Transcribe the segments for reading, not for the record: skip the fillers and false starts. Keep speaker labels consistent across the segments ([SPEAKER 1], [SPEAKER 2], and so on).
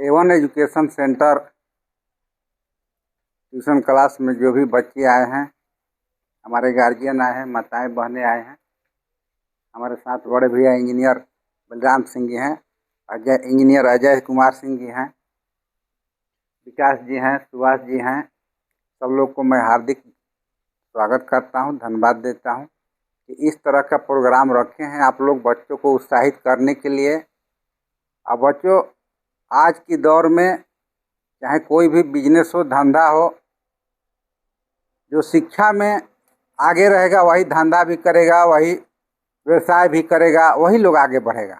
[SPEAKER 1] Avon education centre tuition class में जो भी बच्चे आए हैं, हमारे गार्जियन आए हैं, माताएं बहनें आए हैं। हमारे साथ बड़े भैया इंजीनियर बलराम सिंह जी हैं, इंजीनियर अजय कुमार सिंह जी हैं, विकास जी हैं, सुभाष जी हैं। सब लोग को मैं हार्दिक स्वागत करता हूं, धन्यवाद देता हूं कि इस तरह का प्रोग्राम रखे हैं आप लोग बच्चों को उत्साहित करने के लिए। अब बच्चों, आज की दौर में चाहे कोई भी बिजनेस हो, धंधा हो, जो शिक्षा में आगे रहेगा वही धंधा भी करेगा, वही व्यवसाय भी करेगा, वही लोग आगे बढ़ेगा।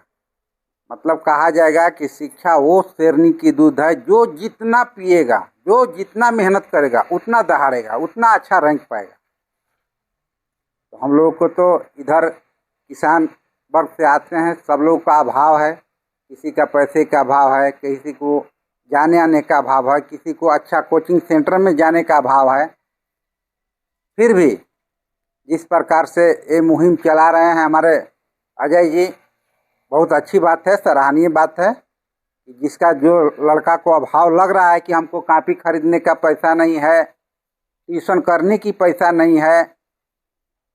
[SPEAKER 1] मतलब कहा जाएगा कि शिक्षा वो शेरनी की दूध है, जो जितना पिएगा, जो जितना मेहनत करेगा, उतना दहाड़ेगा, उतना अच्छा रैंक पाएगा। तो हम लोगों को तो इधर किसान वर्ग से आते हैं, सब लोग का अभाव है। किसी का पैसे का अभाव है, किसी को जाने आने का अभाव है, किसी को अच्छा कोचिंग सेंटर में जाने का अभाव है। फिर भी जिस प्रकार से ये मुहिम चला रहे हैं हमारे अजय जी, बहुत अच्छी बात है, सराहनीय बात है कि जिसका जो लड़का को अभाव लग रहा है कि हमको कॉपी खरीदने का पैसा नहीं है, ट्यूशन करने की पैसा नहीं है,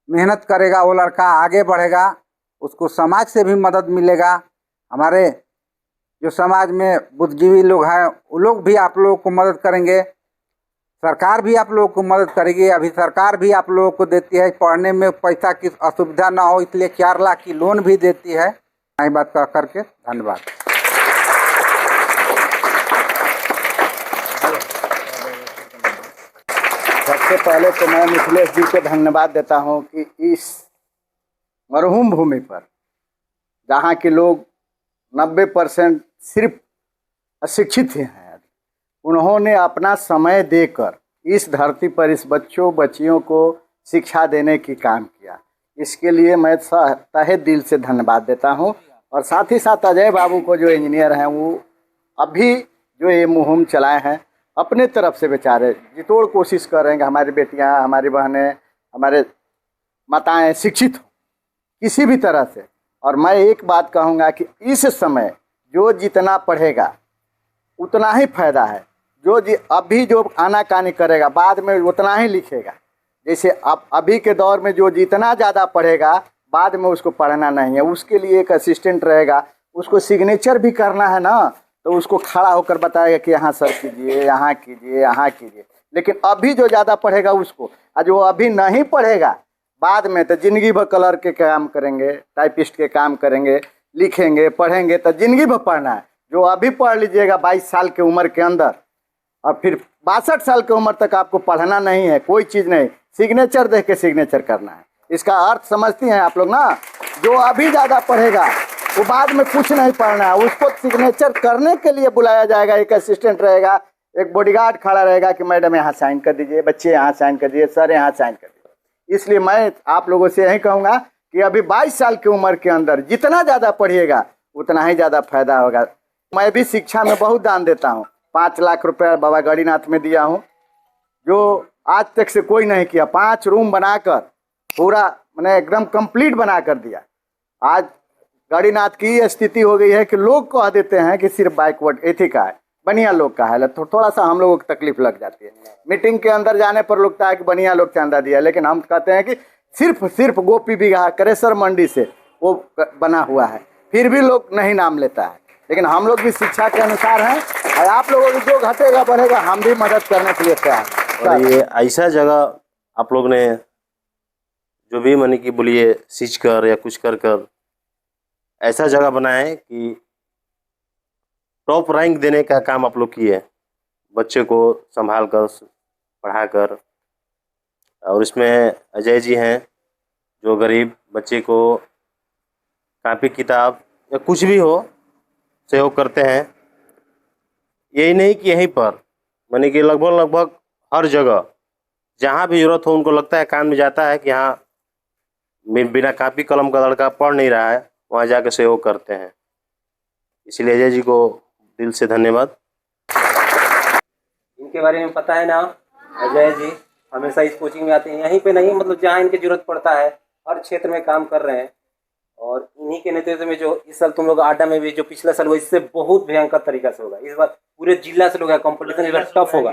[SPEAKER 1] मेहनत करेगा वो लड़का आगे बढ़ेगा, उसको समाज से भी मदद मिलेगा। हमारे जो समाज में बुद्धिजीवी लोग हैं वो लोग भी आप लोगों को मदद करेंगे, सरकार भी आप लोगों को मदद करेगी। अभी सरकार भी आप लोगों को देती है, पढ़ने में पैसा की असुविधा ना हो इसलिए 4 लाख की लोन भी देती है। यही बात कह करके धन्यवाद।
[SPEAKER 2] सबसे पहले तो मैं मिथिलेश जी को धन्यवाद देता हूं कि इस मरहूम भूमि पर जहां के लोग 90% सिर्फ अशिक्षित हैं, उन्होंने अपना समय देकर इस धरती पर इस बच्चों बच्चियों को शिक्षा देने की काम किया। इसके लिए मैं तहे दिल से धन्यवाद देता हूं। और साथ ही साथ अजय बाबू को, जो इंजीनियर हैं, वो अभी जो ये मुहिम चलाए हैं, अपने तरफ से बेचारे जितोड़ कोशिश कर रहे हैं कि हमारी बेटियां, हमारी बहनें, हमारे माताएं शिक्षित हों किसी भी तरह से। और मैं एक बात कहूँगा कि इस समय जो जितना पढ़ेगा उतना ही फायदा है। जो अभी जो आनाकानी करेगा बाद में उतना ही लिखेगा। जैसे अब अभी के दौर में जो जितना ज़्यादा पढ़ेगा बाद में उसको पढ़ना नहीं है, उसके लिए एक असिस्टेंट रहेगा, उसको सिग्नेचर भी करना है ना, तो उसको खड़ा होकर बताएगा कि यहाँ सर कीजिए, यहाँ कीजिए, यहाँ कीजिए। लेकिन अभी जो ज़्यादा पढ़ेगा उसको, और जो अभी नहीं पढ़ेगा बाद में तो ज़िंदगी भर कलर के काम करेंगे, टाइपिस्ट के काम करेंगे, लिखेंगे, पढ़ेंगे तो ज़िंदगी भर पढ़ना है। जो अभी पढ़ लीजिएगा 22 साल की उम्र के अंदर, और फिर 62 साल की उम्र तक आपको पढ़ना नहीं है, कोई चीज़ नहीं, सिग्नेचर देख के सिग्नेचर करना है। इसका अर्थ समझती हैं आप लोग ना? जो अभी ज़्यादा पढ़ेगा वो बाद में कुछ नहीं पढ़ना है, उसको सिग्नेचर करने के लिए बुलाया जाएगा। एक असिस्टेंट रहेगा, एक बॉडीगार्ड खड़ा रहेगा कि मैडम यहाँ साइन कर दीजिए, बच्चे यहाँ साइन कर दीजिए, सर यहाँ साइन कर दीजिए। इसलिए मैं आप लोगों से यही कहूँगा कि अभी 22 साल की उम्र के अंदर जितना ज़्यादा पढ़िएगा उतना ही ज़्यादा फायदा होगा। मैं भी शिक्षा में बहुत दान देता हूँ। 5 लाख रुपया बाबा गणिनाथ में दिया हूँ, जो आज तक से कोई नहीं किया। 5 रूम बनाकर पूरा मैंने एकदम कंप्लीट बना कर दिया। आज गणिनाथ की स्थिति हो गई है कि लोग कह देते हैं कि सिर्फ बैकवर्ड एथी का है, बनिया लोग का है। तो थोड़ा सा हम लोगों को तकलीफ लग जाती है। मीटिंग के अंदर जाने पर लगता है कि बनिया लोग चंदा दिया, लेकिन हम कहते हैं कि सिर्फ गोपी बिगहा करेसर मंडी से वो बना हुआ है, फिर भी लोग नहीं नाम लेता है। लेकिन हम लोग भी शिक्षा के अनुसार हैं, और आप लोगों को जो घटेगा बढ़ेगा हम भी मदद करने के लिए तैयार हैं।
[SPEAKER 3] और ये ऐसा जगह आप लोग ने जो भी मानी कि बोलिए सींच कर या कुछ कर ऐसा जगह बनाए कि टॉप रैंक देने का काम आप लोग किए, बच्चे को संभाल कर पढ़ा कर। और इसमें अजय जी हैं जो गरीब बच्चे को कॉपी किताब या कुछ भी हो सहयोग करते हैं। यही नहीं कि यहीं पर मानी कि लगभग हर जगह जहाँ भी जरूरत हो उनको लगता है, कान में जाता है कि हाँ बिना कापी कलम का लड़का पढ़ नहीं रहा है, वहाँ जाकर सहयोग करते हैं। इसलिए अजय जी को दिल से धन्यवाद।
[SPEAKER 4] इनके बारे में पता है ना, अजय जी हमेशा इस कोचिंग में आते हैं, यहीं पे नहीं मतलब जहाँ इनकी जरूरत पड़ता है हर क्षेत्र में काम कर रहे हैं। और इन्हीं के नेतृत्व में जो इस साल तुम लोग आडा में भी जो पिछला साल हुआ इससे बहुत भयंकर तरीका से होगा। इस बार पूरे जिला से लोग है, कंपटीशन इस बार टफ होगा।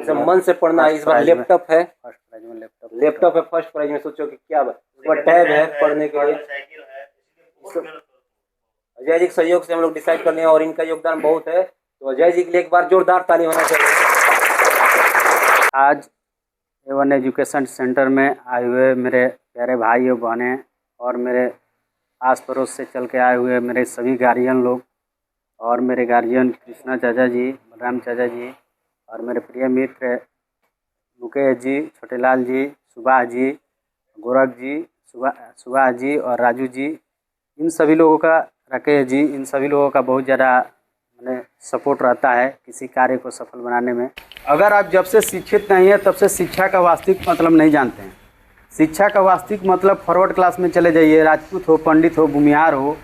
[SPEAKER 4] इसे मन से पढ़ना है। इस बार लैपटॉप है,
[SPEAKER 1] फर्स्ट प्राइज में
[SPEAKER 4] लैपटॉप है फर्स्ट प्राइज में। सोचो कि क्या बात, इस बार टैब है पढ़ने के लिए। अजय जी के सहयोग से हम लोग डिसाइड करने हैं और इनका योगदान बहुत है। तो अजय जी के लिए एक बार जोरदार ताली होना चाहिए।
[SPEAKER 5] आज A1 एजुकेशन सेंटर में आए हुए मेरे प्यारे भाई और बहनें और मेरे आस पड़ोस से चल के आए हुए मेरे सभी गार्जियन लोग और मेरे गार्जियन कृष्णा चाचा जी, बलराम चाचा जी और मेरे प्रिय मित्र मुकेश जी, छोटेलाल जी, सुभाष जी, गोरख जी, सुभाष जी और राजू जी, इन सभी लोगों का, राकेश जी, इन सभी लोगों का बहुत ज़्यादा मैंने सपोर्ट रहता है किसी कार्य को सफल बनाने में। अगर आप जब से शिक्षित नहीं हैं तब से शिक्षा का वास्तविक मतलब नहीं जानते हैं। शिक्षा का वास्तविक मतलब फॉरवर्ड क्लास में चले जाइए, राजपूत हो, पंडित हो, भूमिहार हो,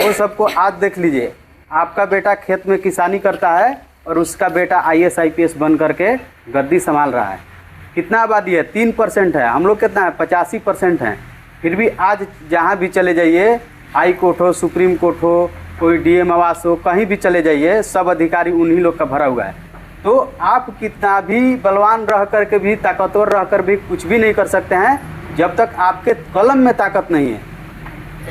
[SPEAKER 5] वो सबको आज देख लीजिए। आपका बेटा खेत में किसानी करता है और उसका बेटा IAS IPS बन करके गद्दी संभाल रहा है। कितना आबादी है? 3% है। हम लोग कितना है? 85% हैं। फिर भी आज जहाँ भी चले जाइए, हाई कोर्ट हो, सुप्रीम कोर्ट हो, कोई DM आवास हो, कहीं भी चले जाइए, सब अधिकारी उन्हीं लोग का भरा हुआ है। तो आप कितना भी बलवान रह कर के भी, ताकतवर रह कर भी कुछ भी नहीं कर सकते हैं जब तक आपके कलम में ताकत नहीं है।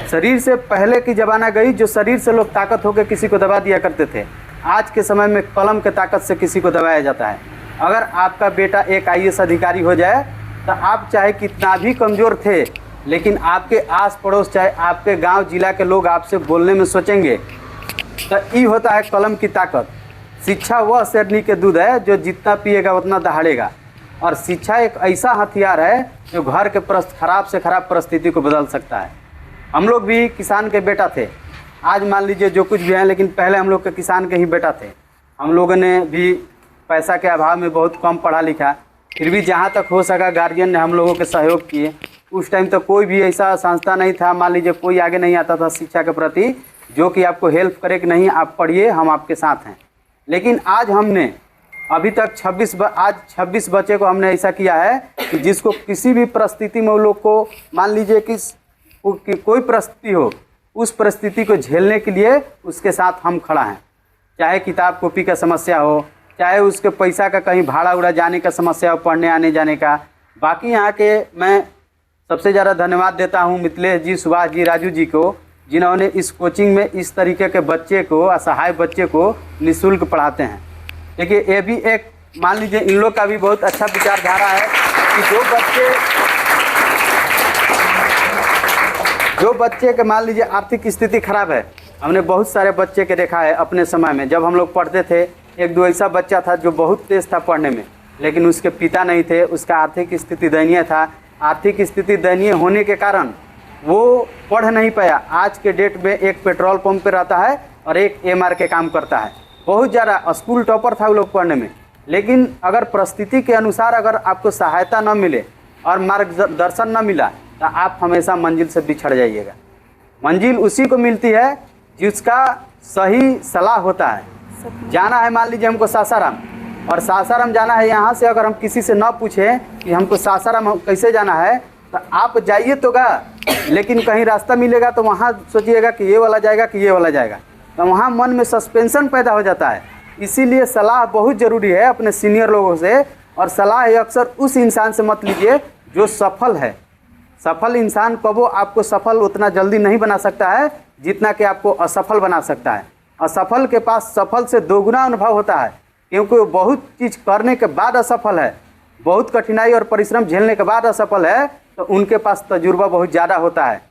[SPEAKER 5] शरीर से पहले की ज़माना गई जो शरीर से लोग ताकत होकर किसी को दबा दिया करते थे। आज के समय में कलम के ताकत से किसी को दबाया जाता है। अगर आपका बेटा एक IAS अधिकारी हो जाए तो आप चाहे कितना भी कमज़ोर थे, लेकिन आपके आस पड़ोस, चाहे आपके गांव जिला के लोग आपसे बोलने में सोचेंगे। तो ये होता है कलम की ताकत। शिक्षा वह शेरनी के दूध है जो जितना पिएगा उतना दहाड़ेगा। और शिक्षा एक ऐसा हथियार है जो घर के खराब से खराब परिस्थिति को बदल सकता है। हम लोग भी किसान के बेटा थे। आज मान लीजिए जो कुछ भी है, लेकिन पहले हम लोग के किसान के ही बेटा थे। हम लोगों ने भी पैसा के अभाव में बहुत कम पढ़ा लिखा, फिर भी जहाँ तक हो सका गार्जियन ने हम लोगों के सहयोग किए। उस टाइम तो कोई भी ऐसा संस्था नहीं था, मान लीजिए कोई आगे नहीं आता था शिक्षा के प्रति, जो कि आपको हेल्प करे कि नहीं आप पढ़िए, हम आपके साथ हैं। लेकिन आज हमने अभी तक 26 बच्चे को हमने ऐसा किया है कि जिसको किसी भी परिस्थिति में वो लोग को, मान लीजिए कि कोई परिस्थिति हो, उस परिस्थिति को झेलने के लिए उसके साथ हम खड़ा हैं। चाहे किताब कॉपी का समस्या हो, चाहे उसके पैसा का कहीं भाड़ा उड़ा जाने का समस्या हो, पढ़ने आने जाने का। बाकी यहाँ के मैं सबसे ज़्यादा धन्यवाद देता हूँ मिथिलेश जी, सुभाष जी, राजू जी को, जिन्होंने इस कोचिंग में इस तरीके के बच्चे को, असहाय बच्चे को निःशुल्क पढ़ाते हैं। देखिए ये भी एक, मान लीजिए इन लोग का भी बहुत अच्छा विचारधारा है कि जो बच्चे के मान लीजिए आर्थिक स्थिति खराब है। हमने बहुत सारे बच्चे के देखा है अपने समय में, जब हम लोग पढ़ते थे। एक दो ऐसा बच्चा था जो बहुत तेज़ था पढ़ने में, लेकिन उसके पिता नहीं थे, उसका आर्थिक स्थिति दयनीय था। आर्थिक स्थिति दयनीय होने के कारण वो पढ़ नहीं पाया। आज के डेट में एक पेट्रोल पंप पे रहता है और एक MR के काम करता है। बहुत ज़्यादा स्कूल टॉपर था वो लोग पढ़ने में, लेकिन अगर परिस्थिति के अनुसार अगर आपको सहायता न मिले और मार्गदर्शन न मिला तो आप हमेशा मंजिल से बिछड़ जाइएगा। मंजिल उसी को मिलती है जिसका सही सलाह होता है। जाना है मान लीजिए हमको सासाराम, और सासाराम जाना है, यहाँ से अगर हम किसी से न पूछें कि हमको सासाराम कैसे जाना है, तो आप जाइए तो गा, लेकिन कहीं रास्ता मिलेगा तो वहाँ सोचिएगा कि ये वाला जाएगा कि ये वाला जाएगा, तो वहाँ मन में सस्पेंशन पैदा हो जाता है। इसीलिए सलाह बहुत ज़रूरी है अपने सीनियर लोगों से। और सलाह अक्सर उस इंसान से मत लीजिए जो सफल है। सफल इंसान कबो आपको सफल उतना जल्दी नहीं बना सकता है जितना कि आपको असफल बना सकता है। असफल के पास सफल से दोगुना अनुभव होता है, क्योंकि वो बहुत चीज़ करने के बाद असफल है, बहुत कठिनाई और परिश्रम झेलने के बाद असफल है, तो उनके पास तजुर्बा बहुत ज़्यादा होता है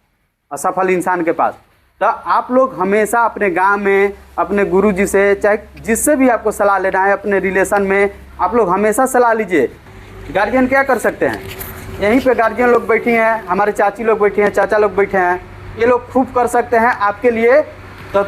[SPEAKER 5] असफल इंसान के पास। तो आप लोग हमेशा अपने गांव में, अपने गुरुजी से, चाहे जिससे भी आपको सलाह लेना है, अपने रिलेशन में आप लोग हमेशा सलाह लीजिए। गार्जियन क्या कर सकते हैं? यहीं पे गार्जियन लोग बैठी हैं, हमारे चाची लोग बैठी हैं, चाचा लोग बैठे हैं, ये लोग खूब कर सकते हैं आपके लिए। तो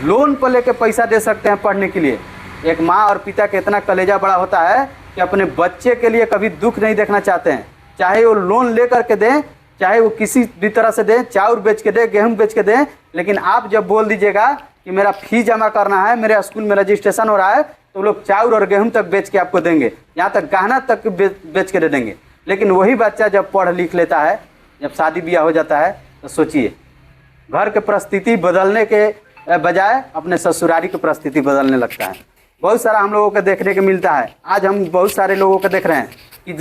[SPEAKER 5] लोन पर लेके पैसा दे सकते हैं पढ़ने के लिए। एक माँ और पिता का इतना कलेजा बड़ा होता है कि अपने बच्चे के लिए कभी दुख नहीं देखना चाहते हैं। चाहे वो लोन ले करके दें, चाहे वो किसी भी तरह से दें, चाउर बेच के दें, गेहूँ बेच के दें, लेकिन आप जब बोल दीजिएगा कि मेरा फीस जमा करना है, मेरे स्कूल में रजिस्ट्रेशन हो रहा है, तो लोग चाउर और गेहूँ तक बेच के आपको देंगे, यहाँ तक गहना तक बेच के दे देंगे। लेकिन वही बच्चा जब पढ़ लिख लेता है, जब शादी ब्याह हो जाता है, तो सोचिए, घर के परिस्थिति बदलने के बजाय अपने ससुरारी की परिस्थिति बदलने लगता है। बहुत सारा हम लोगों को देखने को मिलता है। आज हम बहुत सारे लोगों को देख रहे हैं कि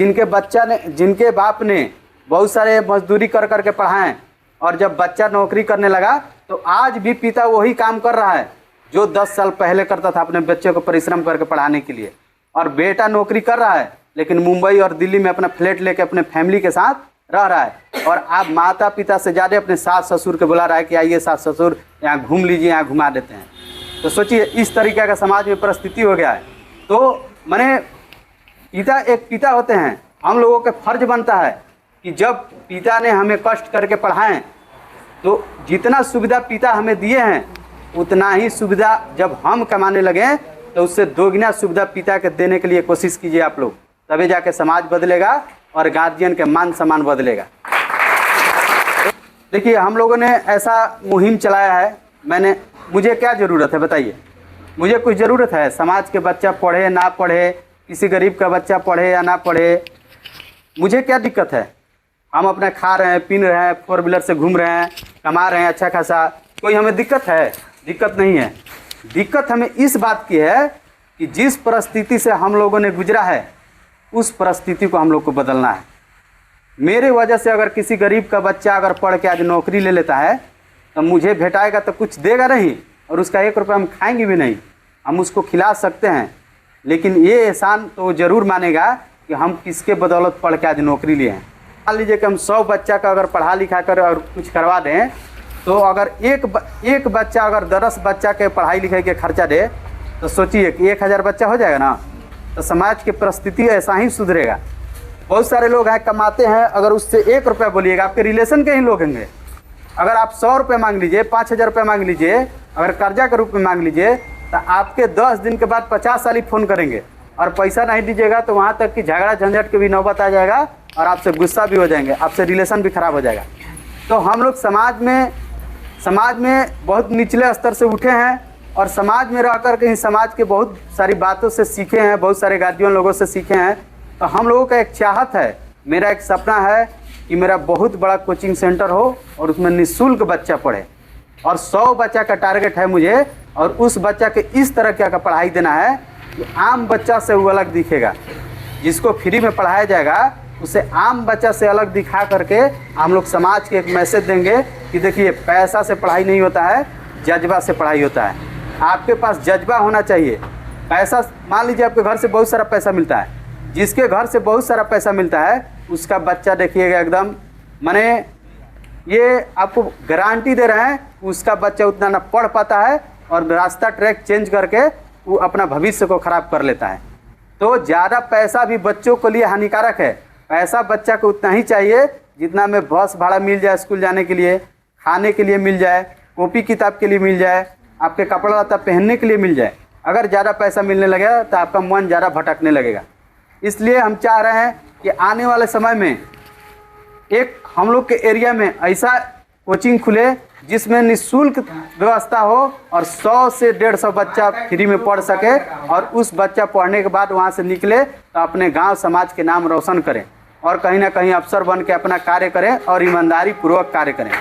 [SPEAKER 5] जिनके बाप ने बहुत सारे मजदूरी कर करके पढ़ाएं, और जब बच्चा नौकरी करने लगा तो आज भी पिता वही काम कर रहा है जो 10 साल पहले करता था अपने बच्चे को परिश्रम करके पढ़ाने के लिए। और बेटा नौकरी कर रहा है लेकिन मुंबई और दिल्ली में अपना फ्लैट लेके अपने फैमिली के साथ रह रहा है। और आप माता पिता से ज़्यादा अपने सास ससुर के बुला रहा है कि आइए सास ससुर यहाँ घूम लीजिए, यहाँ घुमा देते हैं। तो सोचिए, इस तरीके का समाज में परिस्थिति हो गया है। तो मैंने पिता एक पिता होते हैं, हम लोगों का फर्ज बनता है कि जब पिता ने हमें कष्ट करके पढ़ाएं तो जितना सुविधा पिता हमें दिए हैं उतना ही सुविधा जब हम कमाने लगें तो उससे दोगुना सुविधा पिता के देने के लिए कोशिश कीजिए आप लोग, तभी जाके समाज बदलेगा और गार्जियन के मान सम्मान बदलेगा। देखिए, हम लोगों ने ऐसा मुहिम चलाया है। मुझे क्या ज़रूरत है बताइए? मुझे कुछ ज़रूरत है? समाज के बच्चा पढ़े ना पढ़े, किसी गरीब का बच्चा पढ़े या ना पढ़े, मुझे क्या दिक्कत है? हम अपना खा रहे हैं, पीन रहे हैं, 4 व्हीलर से घूम रहे हैं, कमा रहे हैं अच्छा खासा, कोई हमें दिक्कत है? दिक्कत नहीं है। दिक्कत हमें इस बात की है कि जिस परिस्थिति से हम लोगों ने गुजरा है उस परिस्थिति को हम लोग को बदलना है। मेरे वजह से अगर किसी गरीब का बच्चा अगर पढ़ के आज नौकरी ले लेता है तो मुझे भेटाएगा तो कुछ देगा नहीं, और उसका 1 रुपया हम खाएंगे भी नहीं। हम उसको खिला सकते हैं लेकिन ये एहसान तो वो ज़रूर मानेगा कि हम किसके बदौलत पढ़ के आज नौकरी लिए हैं। मान लीजिए कि हम 100 बच्चा का अगर पढ़ा लिखा कर और कुछ करवा दें तो अगर एक बच्चा अगर 10 बच्चा के पढ़ाई लिखाई के खर्चा दे तो सोचिए कि 1000 बच्चा हो जाएगा ना। तो समाज की परिस्थिति ऐसा ही सुधरेगा। बहुत सारे लोग हैं कमाते हैं, अगर उससे 1 रुपया बोलिएगा, आपके रिलेशन के ही लोग होंगे। अगर आप 100 रुपये मांग लीजिए, 5000 रुपये मांग लीजिए, अगर कर्जा के रूप में मांग लीजिए, तो आपके 10 दिन के बाद 50 साल ही फ़ोन करेंगे, और पैसा नहीं दीजिएगा तो वहाँ तक कि झगड़ा झंझट के भी नौबत आ जाएगा और आपसे गुस्सा भी हो जाएंगे, आपसे रिलेशन भी खराब हो जाएगा। तो हम लोग समाज में बहुत निचले स्तर से उठे हैं और समाज में रह कर के ही समाज के बहुत सारी बातों से सीखे हैं, बहुत सारे गार्जियन लोगों से सीखे हैं। तो हम लोगों का एक चाहत है, मेरा एक सपना है कि मेरा बहुत बड़ा कोचिंग सेंटर हो और उसमें निःशुल्क बच्चा पढ़े, और 100 बच्चा का टारगेट है मुझे, और उस बच्चा के इस तरह का पढ़ाई देना है कि आम बच्चा से वो अलग दिखेगा। जिसको फ्री में पढ़ाया जाएगा उसे आम बच्चा से अलग दिखा करके हम लोग समाज के एक मैसेज देंगे कि देखिए, पैसा से पढ़ाई नहीं होता है, जज्बा से पढ़ाई होता है। आपके पास जज्बा होना चाहिए। पैसा, मान लीजिए आपके घर से बहुत सारा पैसा मिलता है, जिसके घर से बहुत सारा पैसा मिलता है उसका बच्चा देखिएगा एकदम, माने ये आपको गारंटी दे रहे हैं, उसका बच्चा उतना ना पढ़ पाता है और रास्ता ट्रैक चेंज करके वो अपना भविष्य को ख़राब कर लेता है। तो ज़्यादा पैसा भी बच्चों के लिए हानिकारक है। पैसा बच्चा को उतना ही चाहिए जितना में बस भाड़ा मिल जाए, स्कूल जाने के लिए, खाने के लिए मिल जाए, कॉपी किताब के लिए मिल जाए, आपके कपड़ा लत्ता पहनने के लिए मिल जाए। अगर ज़्यादा पैसा मिलने लगेगा तो आपका मन ज़्यादा भटकने लगेगा। इसलिए हम चाह रहे हैं कि आने वाले समय में एक हम लोग के एरिया में ऐसा कोचिंग खुले जिसमें निःशुल्क व्यवस्था हो और 100 से 150 बच्चा फ्री में पढ़ सके, और उस बच्चा पढ़ने के बाद वहाँ से निकले तो अपने गांव समाज के नाम रोशन करें और कहीं ना कहीं अफसर बन के अपना कार्य करें और ईमानदारी पूर्वक कार्य करें।